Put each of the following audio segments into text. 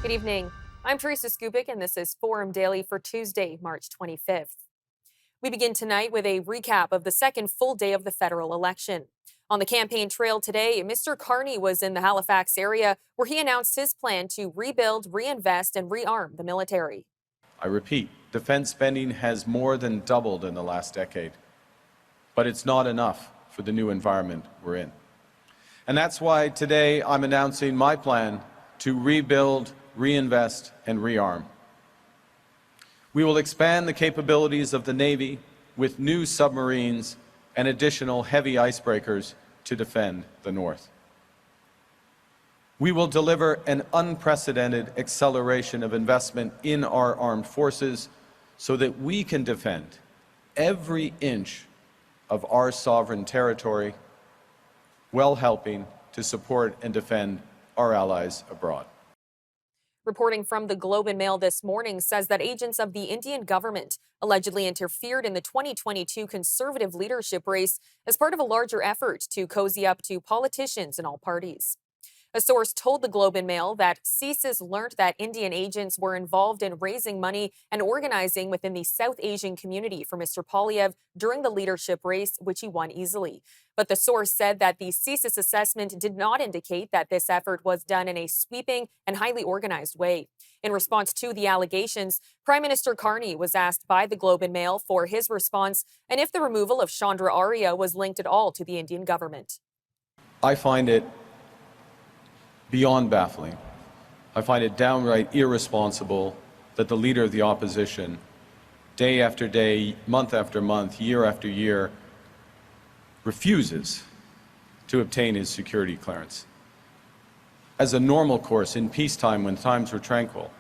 Good evening. I'm Teresa Skubic, and this is Forum Daily for Tuesday, March 25th. We begin tonight with a recap of the second full day of the federal election. On the campaign trail today, Mr. Carney was in the Halifax area where he announced his plan to rebuild, reinvest, and rearm the military. I repeat, defense spending has more than doubled in the last decade, but it's not enough for the new environment we're in. And that's why today I'm announcing my plan to rebuild, reinvest, and rearm. We will expand the capabilities of the Navy with new submarines and additional heavy icebreakers to defend the North. We will deliver an unprecedented acceleration of investment in our armed forces so that we can defend every inch of our sovereign territory, while helping to support and defend our allies abroad. Reporting from the Globe and Mail this morning says that agents of the Indian government allegedly interfered in the 2022 Conservative leadership race as part of a larger effort to cozy up to politicians in all parties. A source told the Globe and Mail that CSIS learned that Indian agents were involved in raising money and organizing within the South Asian community for Mr. Poilievre during the leadership race, which he won easily. But the source said that the CSIS assessment did not indicate that this effort was done in a sweeping and highly organized way. In response to the allegations, Prime Minister Carney was asked by the Globe and Mail for his response and if the removal of Chandra Arya was linked at all to the Indian government. I find it beyond baffling. I find it downright irresponsible that the leader of the opposition, day after day, month after month, year after year, refuses to obtain his security clearance. As a normal course in peacetime when times were tranquil,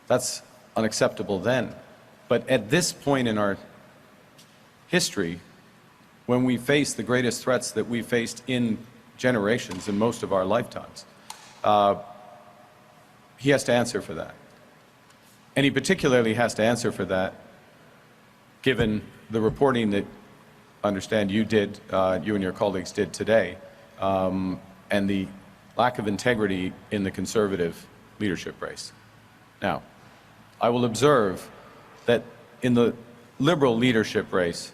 that's unacceptable then. But at this point in our history, when we face the greatest threats that we faced in generations in most of our lifetimes, he has to answer for that. And he particularly has to answer for that given the reporting that I understand you did, you and your colleagues did today, and the lack of integrity in the Conservative leadership race. Now, I will observe that in the Liberal leadership race,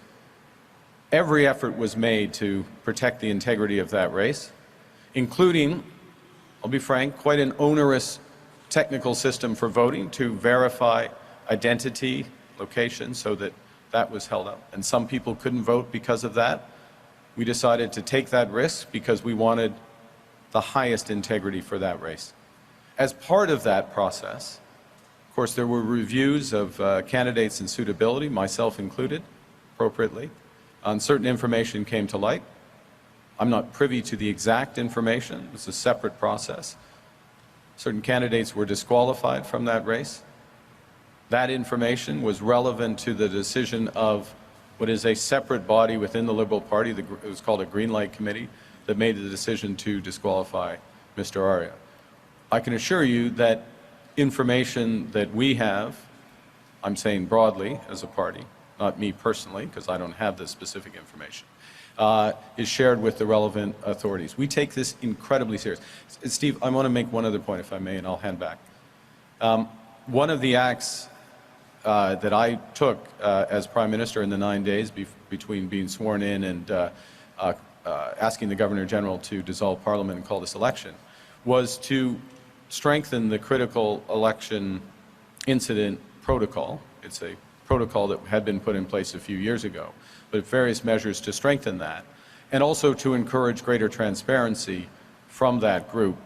every effort was made to protect the integrity of that race, including, I'll be frank, quite an onerous technical system for voting to verify identity, location, so that that was held up. And some people couldn't vote because of that. We decided to take that risk because we wanted the highest integrity for that race. As part of that process, of course, there were reviews of candidates and suitability, myself included, appropriately. Certain information came to light. I'm not privy to the exact information. It's a separate process. Certain candidates were disqualified from that race. That information was relevant to the decision of what is a separate body within the Liberal Party. It was called a Green Light Committee that made the decision to disqualify Mr. Arya. I can assure you that information that we have, I'm saying broadly as a party, not me personally, because I don't have the specific information, is shared with the relevant authorities. We take this incredibly serious. Steve, I want to make one other point, if I may, and I'll hand back. One of the acts that I took as Prime Minister in the 9 days between being sworn in and asking the Governor General to dissolve Parliament and call this election was to strengthen the critical election incident protocol. It's a protocol that had been put in place a few years ago, but various measures to strengthen that, and also to encourage greater transparency from that group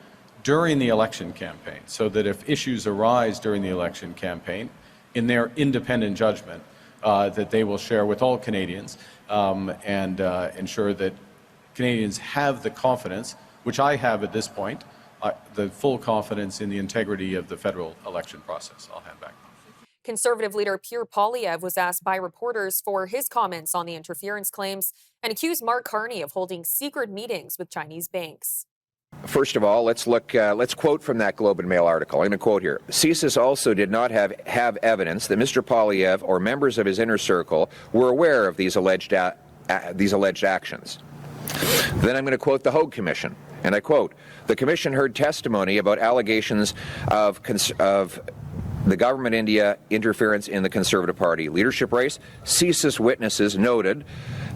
during the election campaign, so that if issues arise during the election campaign, in their independent judgment, that they will share with all Canadians and ensure that Canadians have the confidence, which I have at this point, the full confidence in the integrity of the federal election process. I'll hand back. Conservative leader Pierre Poilievre was asked by reporters for his comments on the interference claims and accused Mark Carney of holding secret meetings with Chinese banks. First of all, let's quote from that Globe and Mail article. I'm going to quote here. CSIS also did not have evidence that Mr. Poilievre or members of his inner circle were aware of these alleged actions. Then I'm going to quote the Hogue Commission. And I quote, "The Commission heard testimony about allegations of the government India interference in the Conservative Party leadership race. CSIS witnesses noted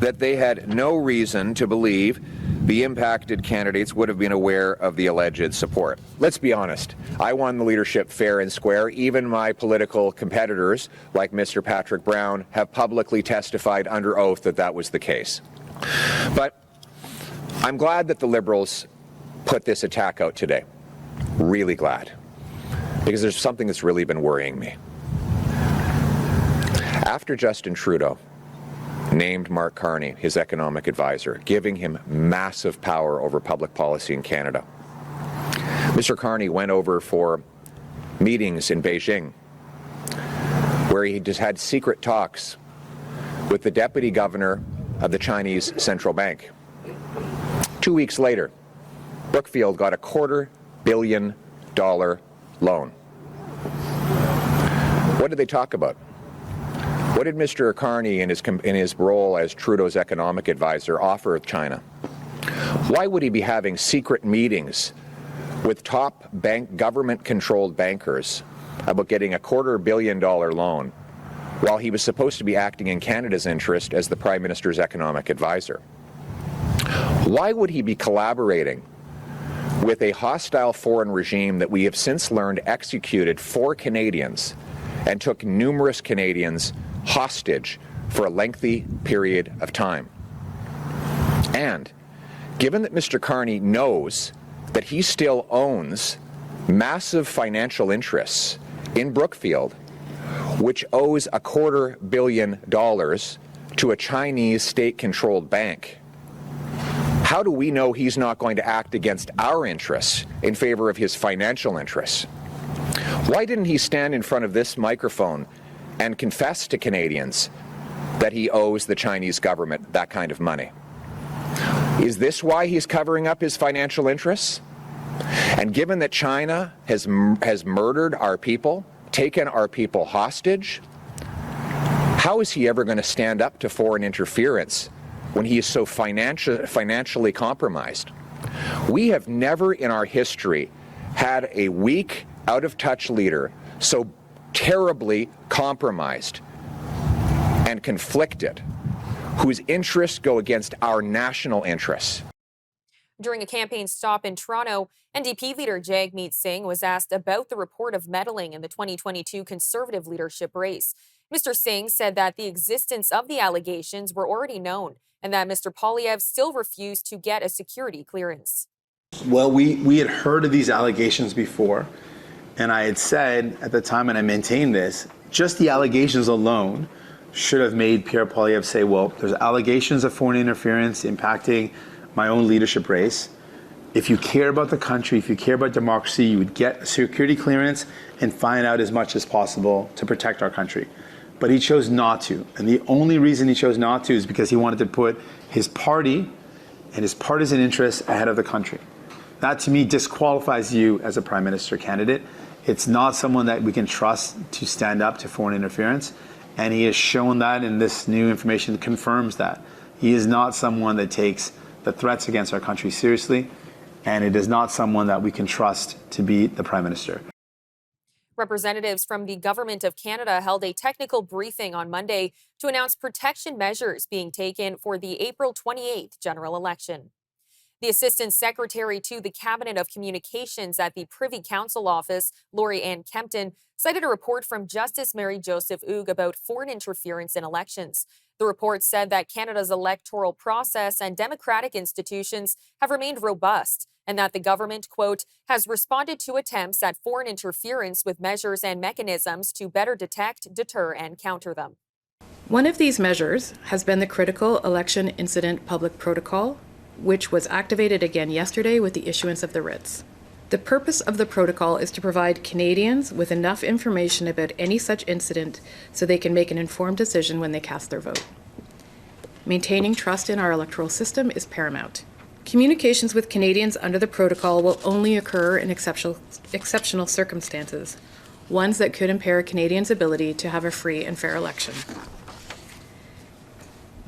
that they had no reason to believe the impacted candidates would have been aware of the alleged support." Let's be honest. I won the leadership fair and square. Even my political competitors, like Mr. Patrick Brown, have publicly testified under oath that that was the case. But I'm glad that the Liberals put this attack out today. Really glad. Because there's something that's really been worrying me. After Justin Trudeau named Mark Carney his economic advisor, giving him massive power over public policy in Canada, Mr. Carney went over for meetings in Beijing where he just had secret talks with the deputy governor of the Chinese central bank. 2 weeks later, Brookfield got a $250 million loan. What did they talk about? What did Mr. Carney in his role as Trudeau's economic advisor offer China? Why would he be having secret meetings with top government-controlled bankers about getting a $250 million loan while he was supposed to be acting in Canada's interest as the Prime Minister's economic advisor? Why would he be collaborating with a hostile foreign regime that we have since learned executed 4 Canadians and took numerous Canadians hostage for a lengthy period of time? And given that Mr. Carney knows that he still owns massive financial interests in Brookfield, which owes a $250 million to a Chinese state-controlled bank, how do we know he's not going to act against our interests in favor of his financial interests? Why didn't he stand in front of this microphone and confess to Canadians that he owes the Chinese government that kind of money? Is this why he's covering up his financial interests? And given that China has murdered our people, taken our people hostage, how is he ever going to stand up to foreign interference when he is so financially compromised? We have never in our history had a weak, out-of-touch leader so terribly compromised and conflicted, whose interests go against our national interests. During a campaign stop in Toronto, NDP leader Jagmeet Singh was asked about the report of meddling in the 2022 Conservative leadership race. Mr. Singh said that the existence of the allegations were already known and that Mr. Poilievre still refused to get a security clearance. Well, we had heard of these allegations before, and I had said at the time, and I maintain this, just the allegations alone should have made Pierre Poilievre say, well, there's allegations of foreign interference impacting my own leadership race. If you care about the country, if you care about democracy, you would get a security clearance and find out as much as possible to protect our country. But he chose not to. And the only reason he chose not to is because he wanted to put his party and his partisan interests ahead of the country. That, to me, disqualifies you as a prime minister candidate. It's not someone that we can trust to stand up to foreign interference. And he has shown that, and this new information confirms that. He is not someone that takes the threats against our country seriously, and it is not someone that we can trust to be the prime minister. Representatives from the Government of Canada held a technical briefing on Monday to announce protection measures being taken for the April 28th general election. The Assistant Secretary to the Cabinet of Communications at the Privy Council Office, Laurie Ann Kempton, cited a report from Justice Mary Joseph Oog about foreign interference in elections. The report said that Canada's electoral process and democratic institutions have remained robust, and that the government, quote, has responded to attempts at foreign interference with measures and mechanisms to better detect, deter, and counter them. One of these measures has been the Critical Election Incident Public Protocol, which was activated again yesterday with the issuance of the writs. The purpose of the protocol is to provide Canadians with enough information about any such incident so they can make an informed decision when they cast their vote. Maintaining trust in our electoral system is paramount. Communications with Canadians under the protocol will only occur in exceptional circumstances, ones that could impair Canadians' ability to have a free and fair election.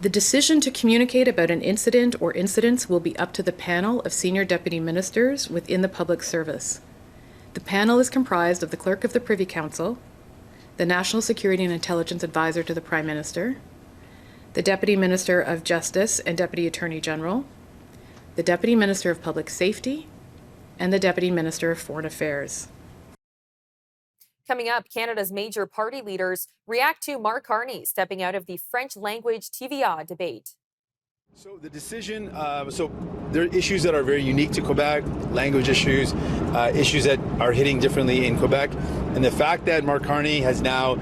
The decision to communicate about an incident or incidents will be up to the panel of senior deputy ministers within the public service. The panel is comprised of the Clerk of the Privy Council, the National Security and Intelligence Advisor to the Prime Minister, the Deputy Minister of Justice and Deputy Attorney General, the Deputy Minister of Public Safety, and the Deputy Minister of Foreign Affairs. Coming up, Canada's major party leaders react to Mark Carney stepping out of the French language TVA debate. So the decision, there are issues that are very unique to Quebec, language issues, issues that are hitting differently in Quebec. And the fact that Mark Carney has now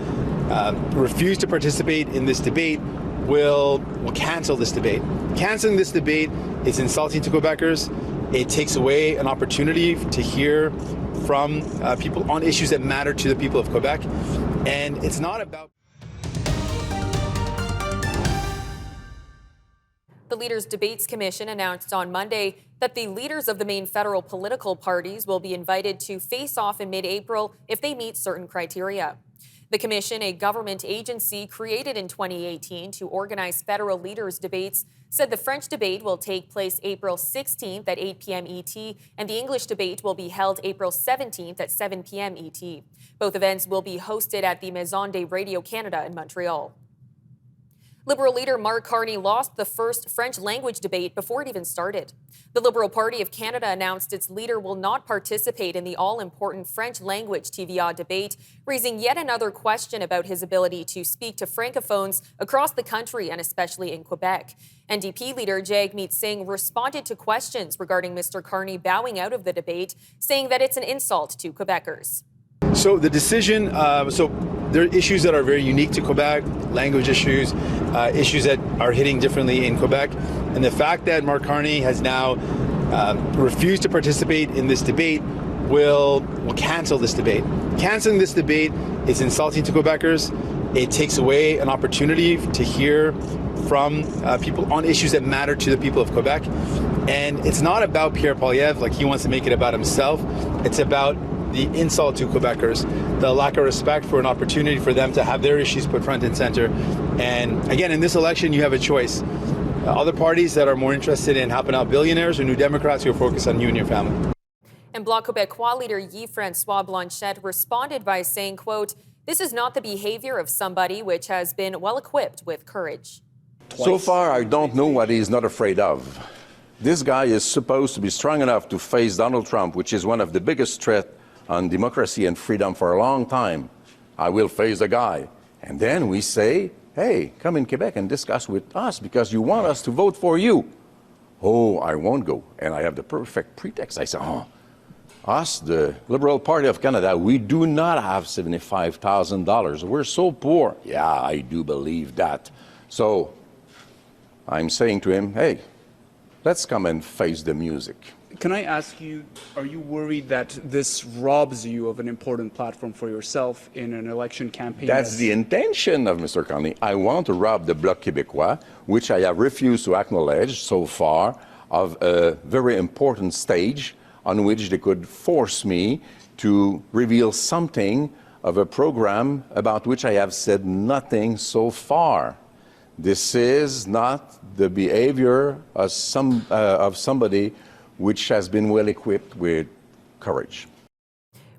refused to participate in this debate will cancel this debate. Canceling this debate is insulting to Quebecers. It takes away an opportunity to hear from people on issues that matter to the people of Quebec. And it's not about... The Leaders Debates Commission announced on Monday that the leaders of the main federal political parties will be invited to face off in mid-April if they meet certain criteria. The commission, a government agency created in 2018 to organize federal leaders' debates, said the French debate will take place April 16th at 8 p.m. ET, and the English debate will be held April 17th at 7 p.m. ET. Both events will be hosted at the Maison de Radio Canada in Montreal. Liberal leader Mark Carney lost the first French language debate before it even started. The Liberal Party of Canada announced its leader will not participate in the all-important French language TVA debate, raising yet another question about his ability to speak to francophones across the country and especially in Quebec. NDP leader Jagmeet Singh responded to questions regarding Mr. Carney bowing out of the debate, saying that it's an insult to Quebecers. So the decision, there are issues that are very unique to Quebec, language issues, issues that are hitting differently in Quebec. And the fact that Mark Carney has now refused to participate in this debate will cancel this debate. Canceling this debate is insulting to Quebecers. It takes away an opportunity to hear from people on issues that matter to the people of Quebec. And it's not about Pierre Poilievre, like he wants to make it about himself. It's about the insult to Quebecers, the lack of respect for an opportunity for them to have their issues put front and center. And again, in this election, you have a choice. Other parties that are more interested in helping out billionaires, or New Democrats who are focused on you and your family. And Bloc Québécois leader Guy-François Blanchet responded by saying, quote, "This is not the behavior of somebody which has been well equipped with courage." So far, I don't know what he's not afraid of. This guy is supposed to be strong enough to face Donald Trump, which is one of the biggest threats on democracy and freedom for a long time. I will face the guy. And then we say, hey, come in Quebec and discuss with us because you want us to vote for you. Oh, I won't go. And I have the perfect pretext. I say, us, the Liberal Party of Canada, we do not have $75,000. We're so poor. Yeah, I do believe that. So I'm saying to him, hey, let's come and face the music. Can I ask you, are you worried that this robs you of an important platform for yourself in an election campaign? That's the intention of Mr. Carney. I want to rob the Bloc Québécois, which I have refused to acknowledge so far, of a very important stage on which they could force me to reveal something of a program about which I have said nothing so far. This is not the behavior of somebody which has been well equipped with courage.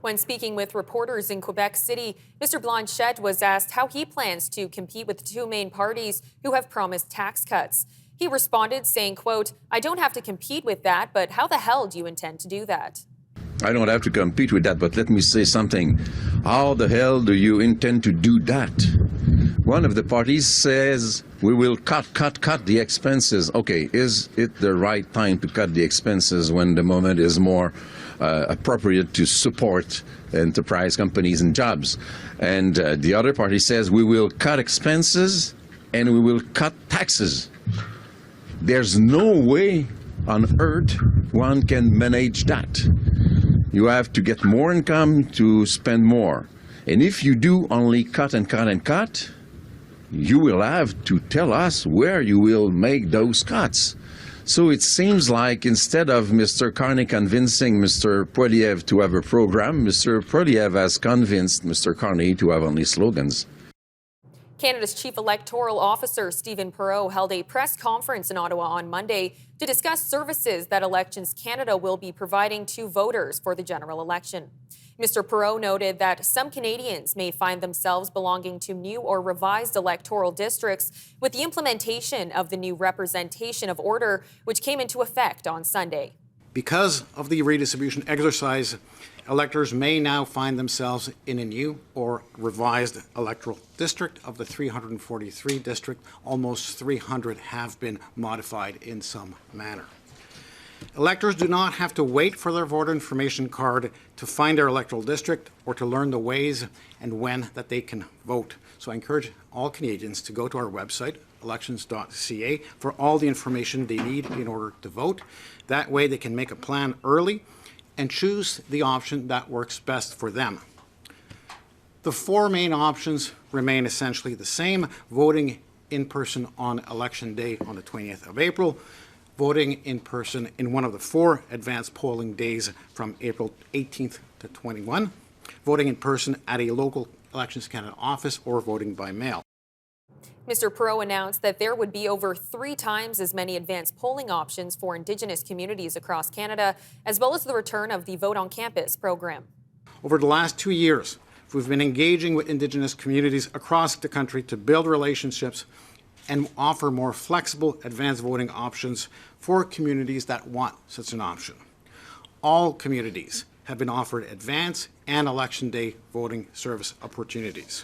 When speaking with reporters in Quebec City, Mr. Blanchet was asked how he plans to compete with the two main parties who have promised tax cuts. He responded saying, quote, "I don't have to compete with that, but how the hell do you intend to do that?" I don't have to compete with that, but let me say something. How the hell do you intend to do that? One of the parties says we will cut the expenses. Okay, is it the right time to cut the expenses when the moment is more appropriate to support enterprise companies and jobs? And the other party says we will cut expenses and we will cut taxes. There's no way on earth one can manage that. You have to get more income to spend more. And if you do only cut and cut and cut, you will have to tell us where you will make those cuts. So it seems like instead of Mr. Carney convincing Mr. Poilievre to have a program, Mr. Poilievre has convinced Mr. Carney to have only slogans. Canada's chief electoral officer, Stephen Perreault, held a press conference in Ottawa on Monday to discuss services that Elections Canada will be providing to voters for the general election. Mr. Perreault noted that some Canadians may find themselves belonging to new or revised electoral districts with the implementation of the new representation of order, which came into effect on Sunday. Because of the redistribution exercise, electors may now find themselves in a new or revised electoral district. Of the 343 district, almost 300 have been modified in some manner. Electors do not have to wait for their voter information card to find their electoral district or to learn the ways and when that they can vote. So I encourage all Canadians to go to our website, elections.ca, for all the information they need in order to vote. That way they can make a plan early and choose the option that works best for them. The four main options remain essentially the same: voting in person on Election Day on the 20th of April, voting in person in one of the four advanced polling days from April 18th to 21, voting in person at a local Elections Canada office, or voting by mail. Mr. Perreault announced that there would be over 3 times as many advanced polling options for Indigenous communities across Canada, as well as the return of the Vote on Campus program. Over the last 2 years, we've been engaging with Indigenous communities across the country to build relationships and offer more flexible advanced voting options for communities that want such an option. All communities have been offered advance and election day voting service opportunities.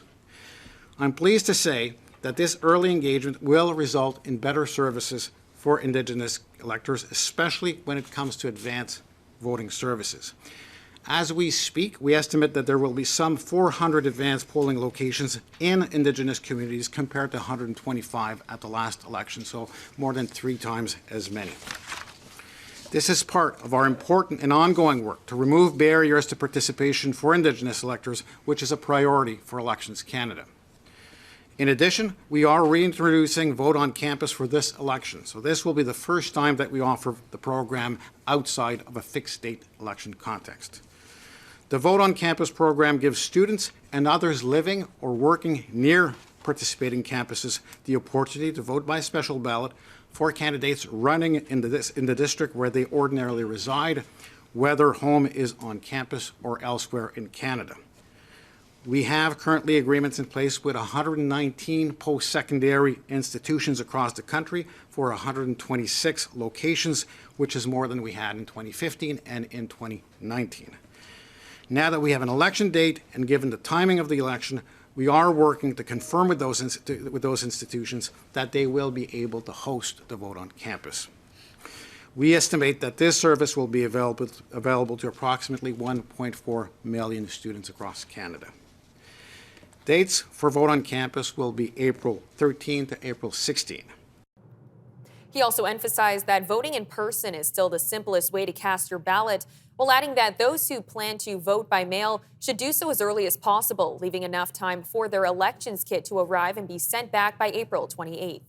I'm pleased to say that this early engagement will result in better services for Indigenous electors, especially when it comes to advance voting services. As we speak, we estimate that there will be some 400 advanced polling locations in Indigenous communities compared to 125 at the last election, so more than 3 times as many. This is part of our important and ongoing work to remove barriers to participation for Indigenous electors, which is a priority for Elections Canada. In addition, we are reintroducing Vote on Campus for this election. So this will be the first time that we offer the program outside of a fixed date election context. The Vote on Campus program gives students and others living or working near participating campuses the opportunity to vote by special ballot for candidates running in the district where they ordinarily reside, whether home is on campus or elsewhere in Canada. We have currently agreements in place with 119 post-secondary institutions across the country for 126 locations, which is more than we had in 2015 and in 2019. Now that we have an election date and given the timing of the election, we are working to confirm with those institutions that they will be able to host the Vote on Campus. We estimate that this service will be available to approximately 1.4 million students across Canada. Dates for Vote on Campus will be April 13 to April 16. He also emphasized that voting in person is still the simplest way to cast your ballot, while adding that those who plan to vote by mail should do so as early as possible, leaving enough time for their elections kit to arrive and be sent back by April 28th.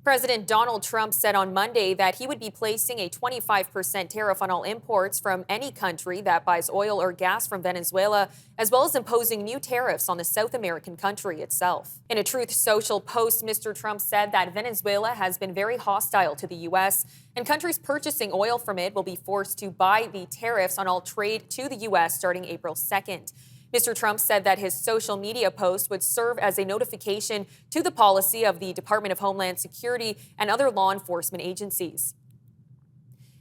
President Donald Trump said on Monday that he would be placing a 25% tariff on all imports from any country that buys oil or gas from Venezuela, as well as imposing new tariffs on the South American country itself. In a Truth Social post, Mr. Trump said that Venezuela has been very hostile to the U.S., and countries purchasing oil from it will be forced to buy the tariffs on all trade to the U.S. starting April 2nd. Mr. Trump said that his social media post would serve as a notification to the policy of the Department of Homeland Security and other law enforcement agencies.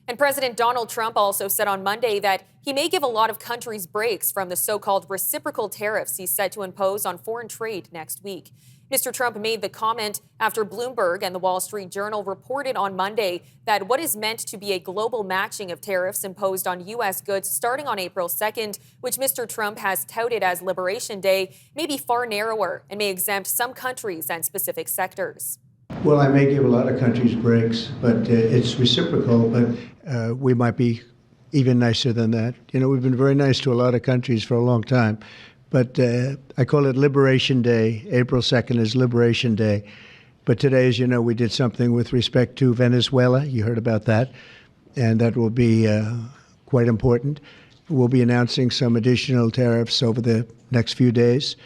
And President Donald Trump also said on Monday that he may give a lot of countries breaks from the so-called reciprocal tariffs he's set to impose on foreign trade next week. Mr. Trump made the comment after Bloomberg and the Wall Street Journal reported on Monday that what is meant to be a global matching of tariffs imposed on U.S. goods starting on April 2nd, which Mr. Trump has touted as Liberation Day, may be far narrower and may exempt some countries and specific sectors. Well, I may give a lot of countries breaks, but it's reciprocal, but we might be even nicer than that. You know, we've been very nice to a lot of countries for a long time. But I call it Liberation Day. April 2nd is Liberation Day. But today, as you know, we did something with respect to Venezuela. You heard about that. And that will be quite important. We'll be announcing some additional tariffs over the next few days.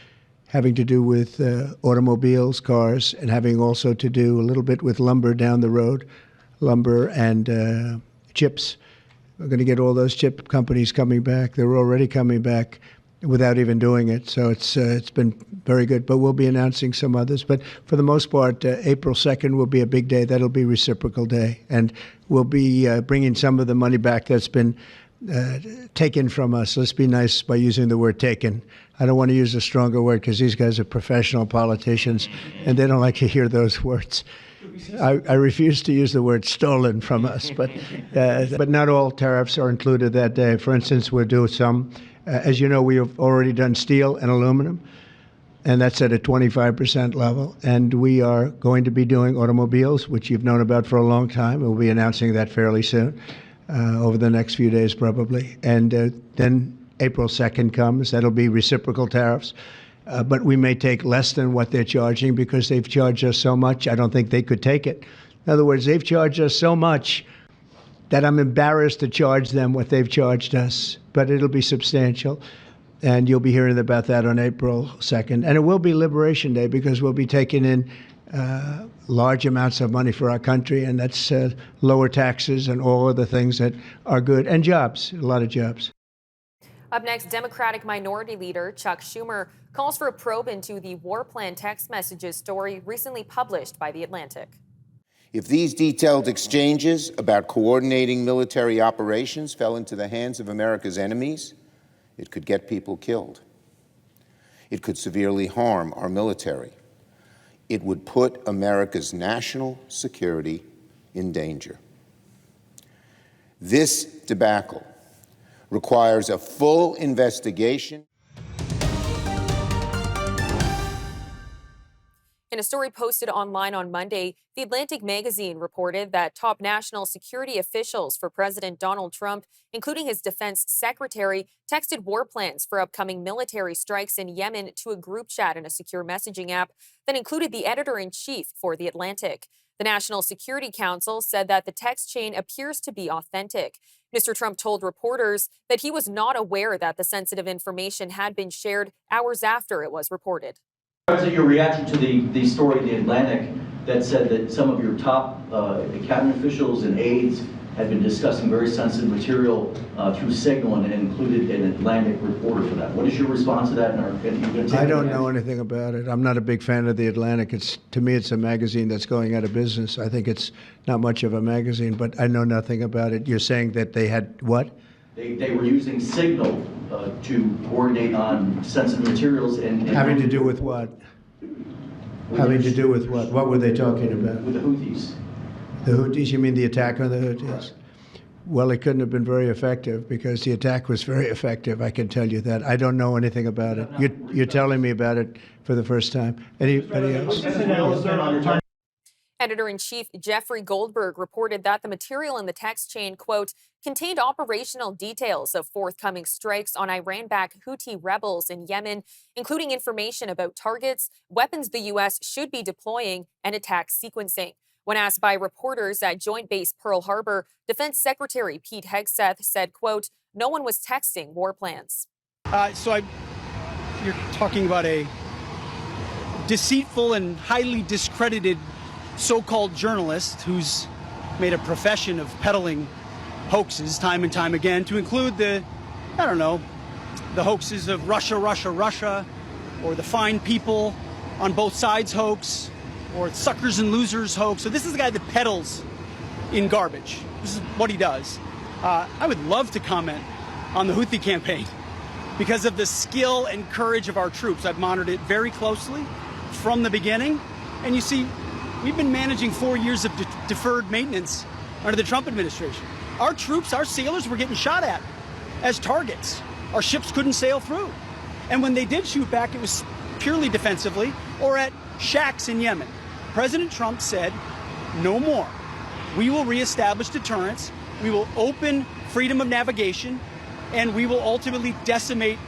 having to do with automobiles, cars, and having also to do a little bit with lumber down the road, lumber and chips. We're going to get all those chip companies coming back. They're already coming back without even doing it. So it's been very good. But we'll be announcing some others. But for the most part, April 2nd will be a big day. That'll be Reciprocal Day. And we'll be bringing some of the money back that's been taken from us. Let's be nice by using the word taken. I don't want to use a stronger word because these guys are professional politicians and they don't like to hear those words. I refuse to use the word stolen from us, but not all tariffs are included that day. For instance, we'll do some. As you know, we have already done steel and aluminum, and that's at a 25% level. And we are going to be doing automobiles, which you've known about for a long time. We'll be announcing that fairly soon, over the next few days probably. And then April 2nd comes. That'll be reciprocal tariffs. But we may take less than what they're charging because they've charged us so much. I don't think they could take it. In other words, they've charged us so much that I'm embarrassed to charge them what they've charged us. But it'll be substantial. And you'll be hearing about that on April 2nd. And it will be Liberation Day because we'll be taking in large amounts of money for our country. And that's lower taxes and all of the things that are good. And jobs, a lot of jobs. Up next, Democratic Minority Leader Chuck Schumer calls for a probe into the war plan text messages story recently published by The Atlantic. If these detailed exchanges about coordinating military operations fell into the hands of America's enemies, it could get people killed. It could severely harm our military. It would put America's national security in danger. This debacle requires a full investigation. In a story posted online on Monday, The Atlantic magazine reported that top national security officials for President Donald Trump, including his defense secretary, texted war plans for upcoming military strikes in Yemen to a group chat in a secure messaging app that included the editor-in-chief for The Atlantic. The National Security Council said that the text chain appears to be authentic. Mr. Trump told reporters that he was not aware that the sensitive information had been shared hours after it was reported. What is your reaction to the story in The Atlantic that said that some of your top cabinet officials and aides had been discussing very sensitive material through Signal and included an Atlantic reporter for that? What is your response to that? I don't know anything about it. I'm not a big fan of The Atlantic. To me, it's a magazine that's going out of business. I think it's not much of a magazine, but I know nothing about it. You're saying that they had what? They were using Signal to coordinate on sensitive materials and having to do with what? Having to do with what? What were they talking about? With the Houthis. The Houthis? You mean the attack on the Houthis? Right. Well, it couldn't have been very effective because the attack was very effective. I can tell you that. I don't know anything about it. You're telling me about it for the first time. Anybody else? Editor-in-chief Jeffrey Goldberg reported that the material in the text chain, quote, contained operational details of forthcoming strikes on Iran-backed Houthi rebels in Yemen, including information about targets, weapons the U.S. should be deploying, and attack sequencing. When asked by reporters at Joint Base Pearl Harbor, Defense Secretary Pete Hegseth said, quote, no one was texting war plans. You're talking about a deceitful and highly discredited so-called journalist who's made a profession of peddling hoaxes time and time again, to include the hoaxes of Russia, or the fine people on both sides hoax, or suckers and losers hoax. So this is the guy that peddles in garbage. This is what he does. I would love to comment on the Houthi campaign because of the skill and courage of our troops. I've monitored it very closely from the beginning, and you see, we've been managing 4 years of deferred maintenance under the Trump administration. Our troops, our sailors were getting shot at as targets. Our ships couldn't sail through. And when they did shoot back, it was purely defensively or at shacks in Yemen. President Trump said, no more. We will reestablish deterrence. We will open freedom of navigation, and we will ultimately decimate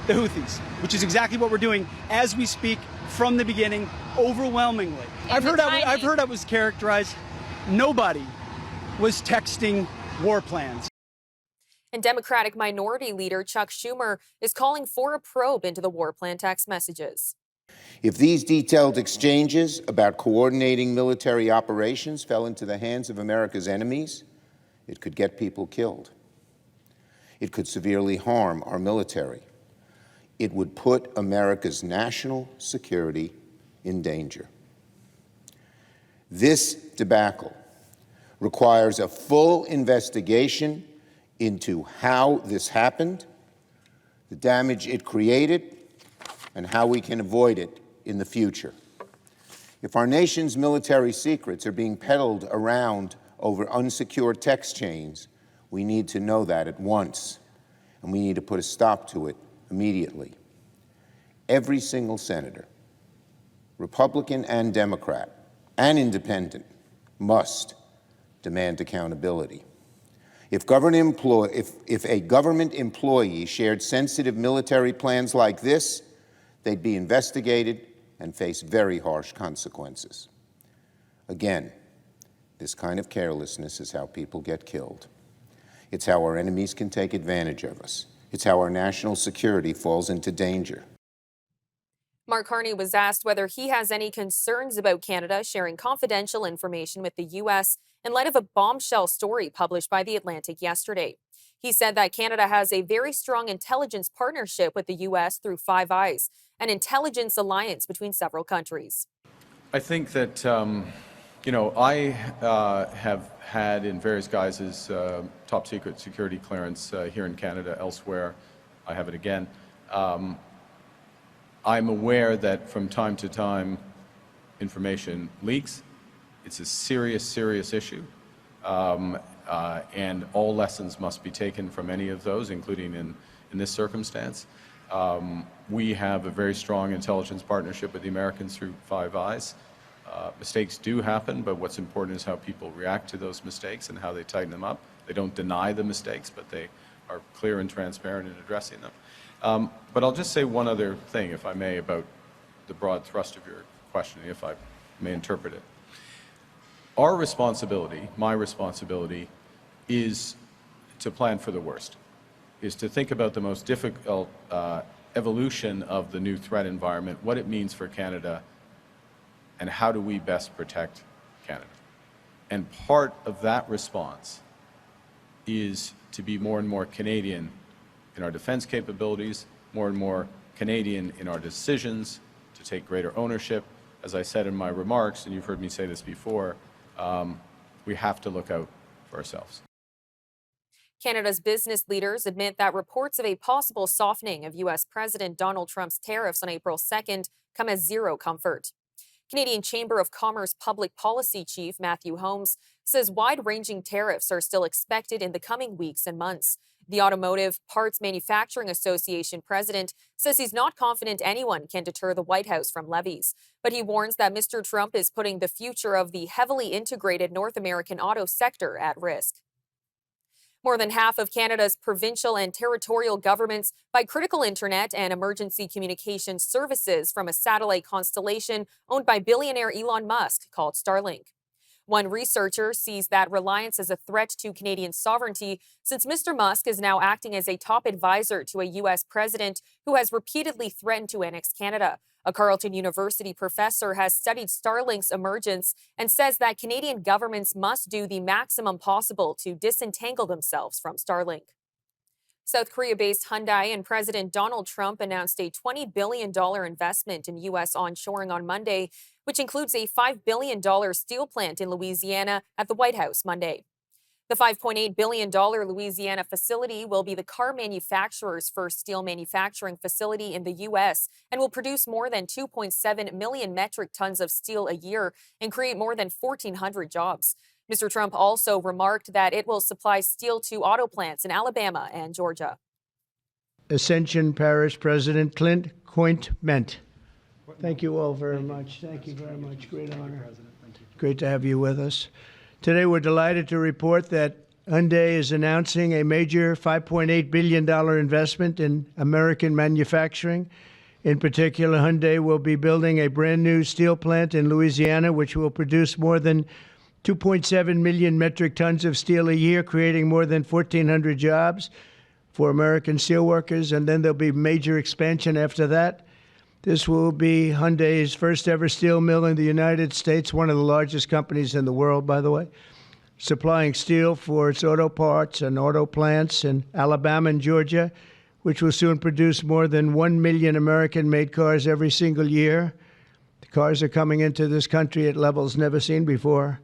the Houthis, which is exactly what we're doing as we speak from the beginning, overwhelmingly. I've heard I was characterized. Nobody was texting war plans. And Democratic Minority Leader Chuck Schumer is calling for a probe into the war plan text messages. If these detailed exchanges about coordinating military operations fell into the hands of America's enemies, it could get people killed. It could severely harm our military. It would put America's national security in danger. This debacle requires a full investigation into how this happened, the damage it created, and how we can avoid it in the future. If our nation's military secrets are being peddled around over unsecured text chains, we need to know that at once, and we need to put a stop to it immediately. Every single senator, Republican and Democrat, and independent, must demand accountability. If a government employee shared sensitive military plans like this, they'd be investigated and face very harsh consequences. Again, this kind of carelessness is how people get killed. It's how our enemies can take advantage of us. It's how our national security falls into danger. Mark Carney was asked whether he has any concerns about Canada sharing confidential information with the U.S. in light of a bombshell story published by The Atlantic yesterday. He said that Canada has a very strong intelligence partnership with the U.S. through Five Eyes, an intelligence alliance between several countries. I think that, I have had in various guises top secret security clearance here in Canada, elsewhere. I have it again. I'm aware that from time to time information leaks. It's a serious, serious issue. And all lessons must be taken from any of those, including in this circumstance. We have a very strong intelligence partnership with the Americans through Five Eyes. Mistakes do happen, but what's important is how people react to those mistakes and how they tighten them up. They don't deny the mistakes, but they are clear and transparent in addressing them. But I'll just say one other thing, if I may, about the broad thrust of your questioning, if I may interpret it. Our responsibility, my responsibility, is to plan for the worst, is to think about the most difficult evolution of the new threat environment, what it means for Canada, and how do we best protect Canada. And part of that response is to be more and more Canadian in our defense capabilities, more and more Canadian in our decisions, to take greater ownership. As I said in my remarks, and you've heard me say this before, we have to look out for ourselves. Canada's business leaders admit that reports of a possible softening of U.S. President Donald Trump's tariffs on April 2nd come as zero comfort. Canadian Chamber of Commerce Public Policy Chief Matthew Holmes says wide-ranging tariffs are still expected in the coming weeks and months. The Automotive Parts Manufacturing Association president says he's not confident anyone can deter the White House from levies, but he warns that Mr. Trump is putting the future of the heavily integrated North American auto sector at risk. More than half of Canada's provincial and territorial governments buy critical internet and emergency communications services from a satellite constellation owned by billionaire Elon Musk called Starlink. One researcher sees that reliance as a threat to Canadian sovereignty since Mr. Musk is now acting as a top advisor to a U.S. president who has repeatedly threatened to annex Canada. A Carleton University professor has studied Starlink's emergence and says that Canadian governments must do the maximum possible to disentangle themselves from Starlink. South Korea-based Hyundai and President Donald Trump announced a $20 billion investment in U.S. onshoring on Monday, which includes a $5 billion steel plant in Louisiana at the White House Monday. The $5.8 billion Louisiana facility will be the car manufacturer's first steel manufacturing facility in the U.S. and will produce more than 2.7 million metric tons of steel a year and create more than 1,400 jobs. Mr. Trump also remarked that it will supply steel to auto plants in Alabama and Georgia. Ascension Parish President Clint Cointment. Thank you all very much. Thank you very much. Great honor. Great to have you with us. Today, we're delighted to report that Hyundai is announcing a major $5.8 billion investment in American manufacturing. In particular, Hyundai will be building a brand new steel plant in Louisiana, which will produce more than 2.7 million metric tons of steel a year, creating more than 1,400 jobs for American steelworkers, and then there'll be major expansion after that. This will be Hyundai's first ever steel mill in the United States, one of the largest companies in the world, by the way, supplying steel for its auto parts and auto plants in Alabama and Georgia, which will soon produce more than 1 million American-made cars every single year. The cars are coming into this country at levels never seen before.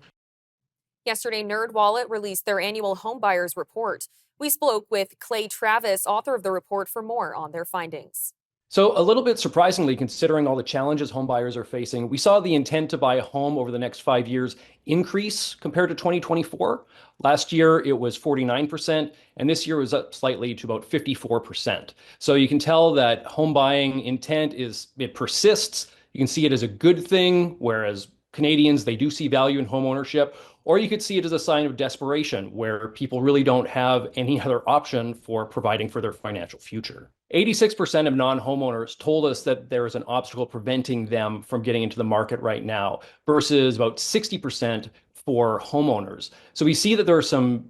Yesterday, NerdWallet released their annual homebuyers report. We spoke with Clay Travis, author of the report, for more on their findings. So a little bit surprisingly, considering all the challenges homebuyers are facing, we saw the intent to buy a home over the next 5 years increase compared to 2024. Last year, it was 49%, and this year was up slightly to about 54%. So you can tell that home buying intent it persists. You can see it as a good thing, whereas Canadians, they do see value in home ownership, or you could see it as a sign of desperation, where people really don't have any other option for providing for their financial future. 86% of non-homeowners told us that there is an obstacle preventing them from getting into the market right now, versus about 60% for homeowners. So we see that there are some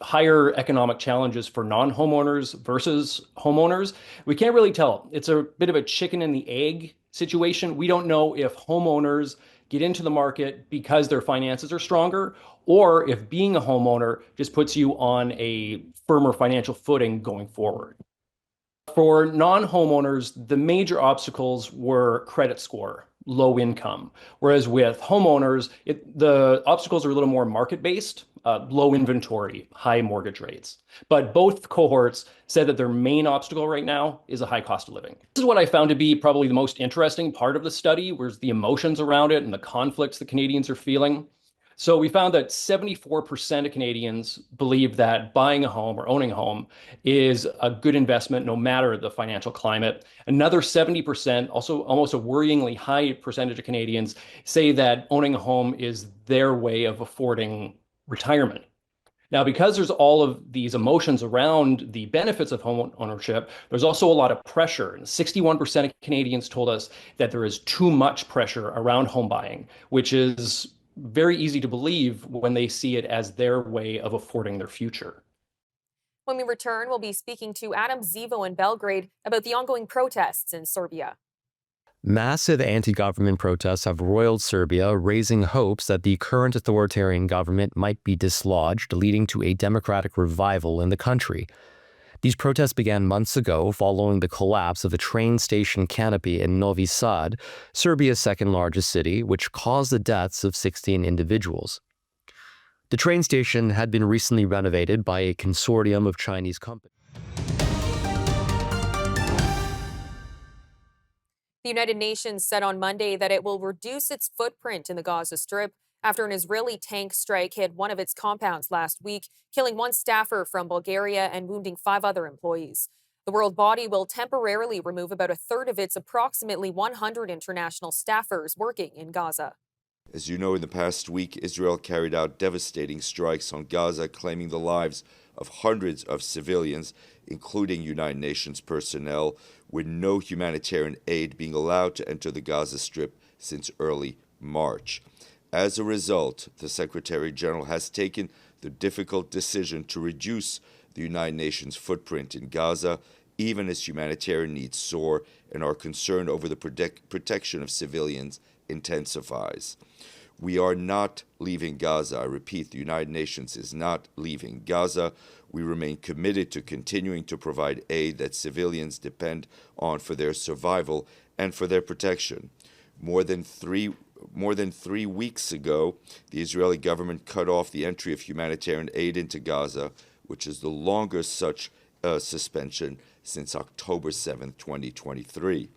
higher economic challenges for non-homeowners versus homeowners. We can't really tell. It's a bit of a chicken and the egg situation. We don't know if homeowners get into the market because their finances are stronger, or if being a homeowner just puts you on a firmer financial footing going forward. For non-homeowners, the major obstacles were credit score, low income, whereas with homeowners, the obstacles are a little more market-based, low inventory, high mortgage rates. But both cohorts said that their main obstacle right now is a high cost of living. This is what I found to be probably the most interesting part of the study, was the emotions around it and the conflicts that Canadians are feeling. So we found that 74% of Canadians believe that buying a home or owning a home is a good investment no matter the financial climate. Another 70%, also almost a worryingly high percentage of Canadians, say that owning a home is their way of affording retirement. Now, because there's all of these emotions around the benefits of home ownership, there's also a lot of pressure. And 61% of Canadians told us that there is too much pressure around home buying, which is very easy to believe when they see it as their way of affording their future. When we return, we'll be speaking to Adam Zivo in Belgrade about the ongoing protests in Serbia. Massive anti-government protests have roiled Serbia, raising hopes that the current authoritarian government might be dislodged, leading to a democratic revival in the country. These protests began months ago following the collapse of the train station canopy in Novi Sad, Serbia's second-largest city, which caused the deaths of 16 individuals. The train station had been recently renovated by a consortium of Chinese companies. The United Nations said on Monday that it will reduce its footprint in the Gaza Strip after an Israeli tank strike hit one of its compounds last week, killing one staffer from Bulgaria and wounding 5 other employees. The world body will temporarily remove about a third of its approximately 100 international staffers working in Gaza. As you know, in the past week, Israel carried out devastating strikes on Gaza, claiming the lives of hundreds of civilians, including United Nations personnel, with no humanitarian aid being allowed to enter the Gaza Strip since early March. As a result, the Secretary General has taken the difficult decision to reduce the United Nations footprint in Gaza, even as humanitarian needs soar and our concern over the protection of civilians intensifies. We are not leaving Gaza. I repeat, the United Nations is not leaving Gaza. We remain committed to continuing to provide aid that civilians depend on for their survival and for their protection. More than three weeks ago, the Israeli government cut off the entry of humanitarian aid into Gaza, which is the longest such suspension since October 7, 2023.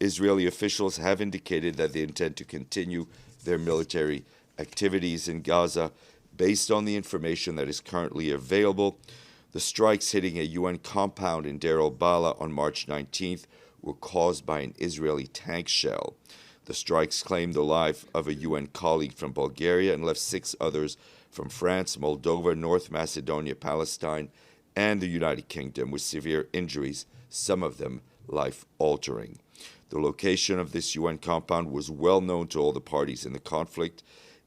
Israeli officials have indicated that they intend to continue their military activities in Gaza. Based on the information that is currently available, the strikes hitting a UN compound in Deir el-Bala on March 19th were caused by an Israeli tank shell. The strikes claimed the life of a UN colleague from Bulgaria and left 6 others from France, Moldova, North Macedonia, Palestine, and the United Kingdom with severe injuries, some of them life-altering. The location of this UN compound was well known to all the parties in the conflict.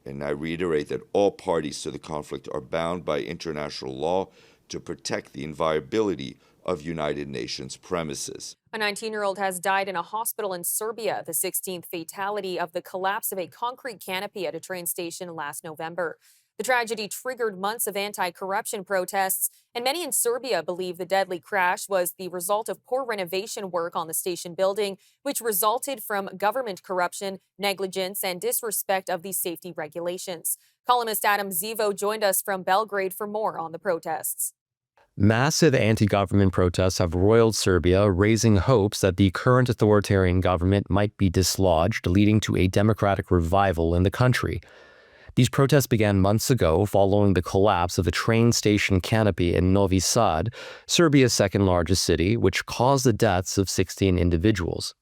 And I reiterate that all parties to the conflict are bound by international law to protect the inviolability of United Nations premises. A 19-year-old has died in a hospital in Serbia, the 16th fatality of the collapse of a concrete canopy at a train station last November. The tragedy triggered months of anti-corruption protests, and many in Serbia believe the deadly crash was the result of poor renovation work on the station building, which resulted from government corruption, negligence, and disrespect of the safety regulations. Columnist Adam Zivo joined us from Belgrade for more on the protests. Massive anti-government protests have roiled Serbia, raising hopes that the current authoritarian government might be dislodged, leading to a democratic revival in the country. These protests began months ago following the collapse of the train station canopy in Novi Sad, Serbia's second-largest city, which caused the deaths of 16 individuals.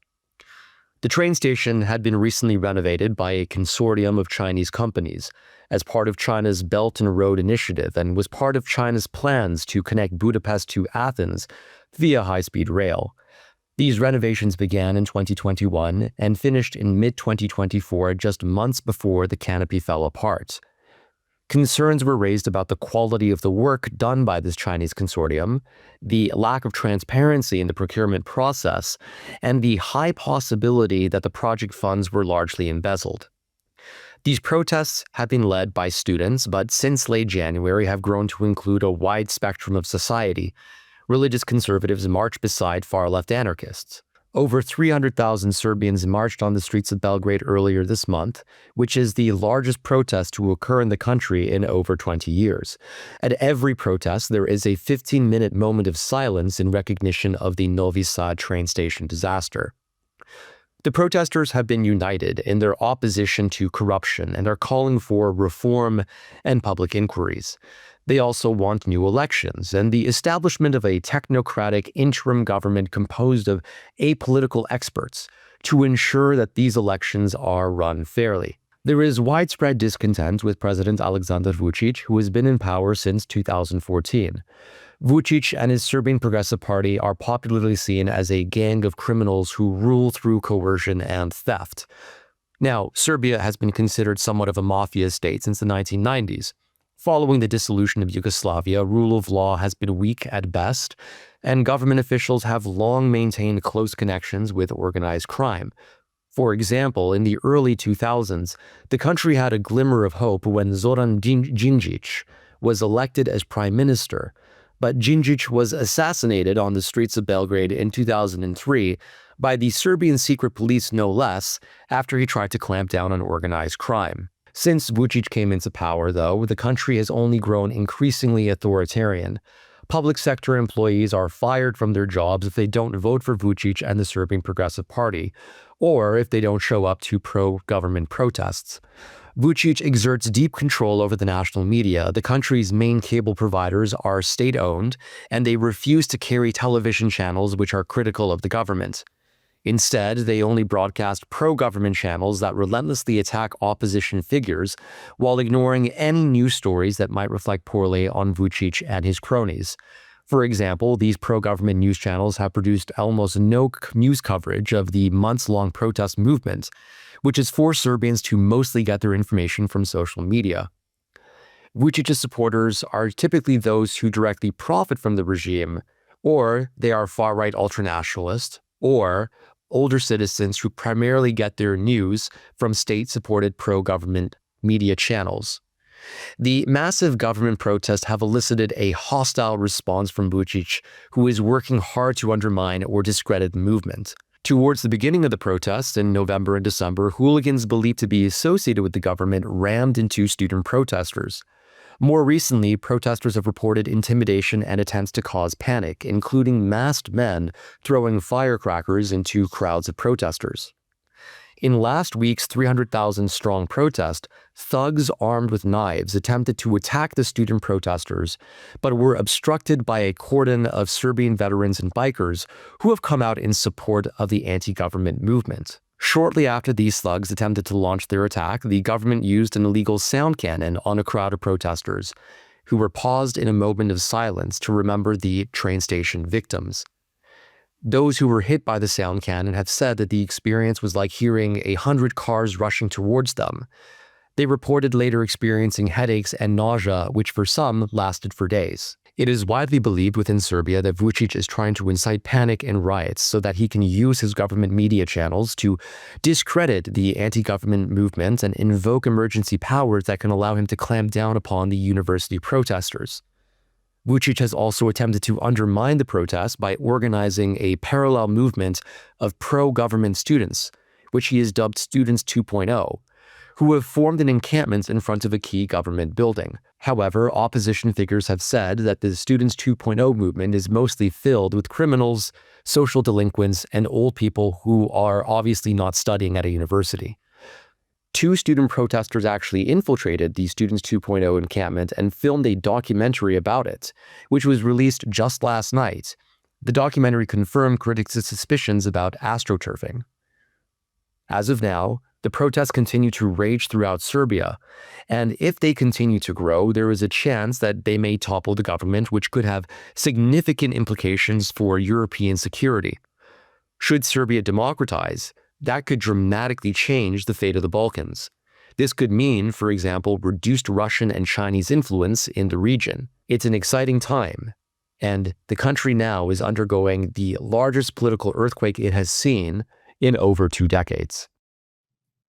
The train station had been recently renovated by a consortium of Chinese companies as part of China's Belt and Road Initiative and was part of China's plans to connect Budapest to Athens via high-speed rail. These renovations began in 2021 and finished in mid-2024, just months before the canopy fell apart. Concerns were raised about the quality of the work done by this Chinese consortium, the lack of transparency in the procurement process, and the high possibility that the project funds were largely embezzled. These protests have been led by students, but since late January have grown to include a wide spectrum of society. Religious conservatives marched beside far-left anarchists. Over 300,000 Serbians marched on the streets of Belgrade earlier this month, which is the largest protest to occur in the country in over 20 years. At every protest, there is a 15-minute moment of silence in recognition of the Novi Sad train station disaster. The protesters have been united in their opposition to corruption and are calling for reform and public inquiries. They also want new elections and the establishment of a technocratic interim government composed of apolitical experts to ensure that these elections are run fairly. There is widespread discontent with President Aleksandar Vučić, who has been in power since 2014. Vučić and his Serbian Progressive Party are popularly seen as a gang of criminals who rule through coercion and theft. Now, Serbia has been considered somewhat of a mafia state since the 1990s. Following the dissolution of Yugoslavia, rule of law has been weak at best, and government officials have long maintained close connections with organized crime. For example, in the early 2000s, the country had a glimmer of hope when Zoran Đinđić was elected as prime minister, but Đinđić was assassinated on the streets of Belgrade in 2003 by the Serbian secret police no less, after he tried to clamp down on organized crime. Since Vučić came into power, though, the country has only grown increasingly authoritarian. Public sector employees are fired from their jobs if they don't vote for Vučić and the Serbian Progressive Party, or if they don't show up to pro-government protests. Vučić exerts deep control over the national media. The country's main cable providers are state-owned, and they refuse to carry television channels which are critical of the government. Instead, they only broadcast pro-government channels that relentlessly attack opposition figures while ignoring any news stories that might reflect poorly on Vučić and his cronies. For example, these pro-government news channels have produced almost no news coverage of the months-long protest movement, which has forced Serbians to mostly get their information from social media. Vučić's supporters are typically those who directly profit from the regime, or they are far-right ultranationalists, or older citizens who primarily get their news from state-supported pro-government media channels. The massive government protests have elicited a hostile response from Vučić, who is working hard to undermine or discredit the movement. Towards the beginning of the protests in November and December, hooligans believed to be associated with the government rammed into student protesters. More recently, protesters have reported intimidation and attempts to cause panic, including masked men throwing firecrackers into crowds of protesters. In last week's 300,000-strong protest, thugs armed with knives attempted to attack the student protesters, but were obstructed by a cordon of Serbian veterans and bikers who have come out in support of the anti-government movement. Shortly after these thugs attempted to launch their attack, the government used an illegal sound cannon on a crowd of protesters, who were paused in a moment of silence to remember the train station victims. Those who were hit by the sound cannon have said that the experience was like hearing 100 cars rushing towards them. They reported later experiencing headaches and nausea, which for some lasted for days. It is widely believed within Serbia that Vučić is trying to incite panic and riots so that he can use his government media channels to discredit the anti-government movement and invoke emergency powers that can allow him to clamp down upon the university protesters. Vučić has also attempted to undermine the protests by organizing a parallel movement of pro-government students, which he has dubbed Students 2.0, who have formed an encampment in front of a key government building. However, opposition figures have said that the Students 2.0 movement is mostly filled with criminals, social delinquents, and old people who are obviously not studying at a university. 2 student protesters actually infiltrated the Students 2.0 encampment and filmed a documentary about it, which was released just last night. The documentary confirmed critics' suspicions about astroturfing. As of now, the protests continue to rage throughout Serbia, and if they continue to grow, there is a chance that they may topple the government, which could have significant implications for European security. Should Serbia democratize, that could dramatically change the fate of the Balkans. This could mean, for example, reduced Russian and Chinese influence in the region. It's an exciting time, and the country now is undergoing the largest political earthquake it has seen in over 2 decades.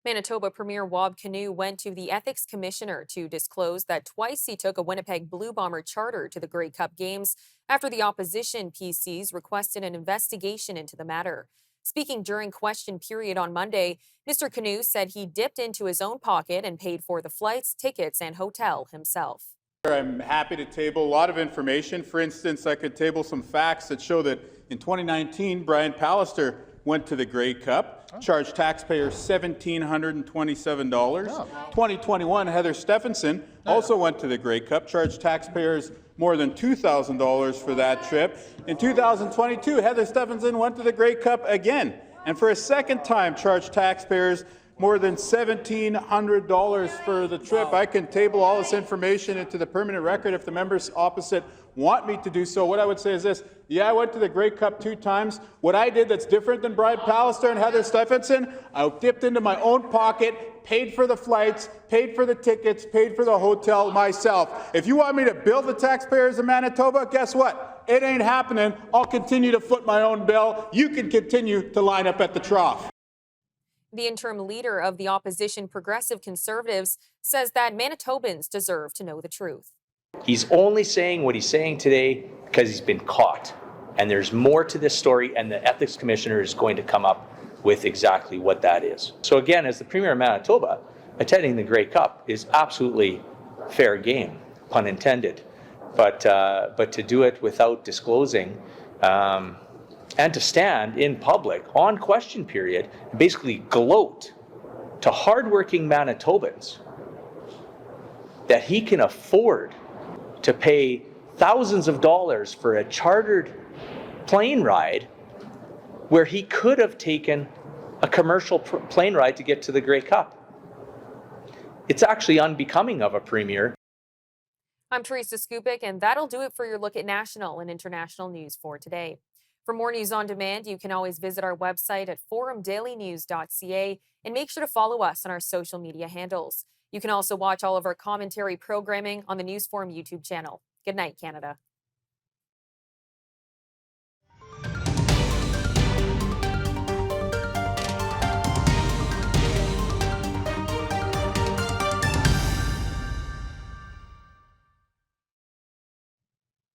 Manitoba Premier Wab Kinew went to the Ethics Commissioner to disclose that twice he took a Winnipeg Blue Bomber charter to the Grey Cup games after the opposition PCs requested an investigation into the matter. Speaking during question period on Monday, Mr. Kinew said he dipped into his own pocket and paid for the flights, tickets, and hotel himself. I'm happy to table a lot of information. For instance, I could table some facts that show that in 2019, Brian Pallister went to the Grey Cup, charged taxpayers $1,727. 2021, Heather Stephenson also went to the Grey Cup, charged taxpayers more than $2,000 for that trip. In 2022, Heather Stephenson went to the Grey Cup again, and for a second time charged taxpayers more than $1,700 for the trip. I can table all this information into the permanent record if the members opposite want me to do so. What I would say is this: yeah, I went to the Grey Cup 2 times. What I did that's different than Brian Pallister and Heather Stephenson, I dipped into my own pocket, paid for the flights, paid for the tickets, paid for the hotel myself. If you want me to bill the taxpayers of Manitoba, guess what? It ain't happening. I'll continue to foot my own bill. You can continue to line up at the trough. The interim leader of the opposition Progressive Conservatives says that Manitobans deserve to know the truth. He's only saying what he's saying today because he's been caught. And there's more to this story, and the Ethics Commissioner is going to come up with exactly what that is. So again, as the Premier of Manitoba, attending the Grey Cup is absolutely fair game, pun intended. But to do it without disclosing and to stand in public on question period and basically gloat to hardworking Manitobans that he can afford to pay thousands of dollars for a chartered plane ride where he could have taken a commercial plane ride to get to the Grey Cup. It's actually unbecoming of a premier. I'm Teresa Skupik, and that'll do it for your look at national and international news for today. For more news on demand, you can always visit our website at forumdailynews.ca and make sure to follow us on our social media handles. You can also watch all of our commentary programming on the News Forum YouTube channel. Good night, Canada.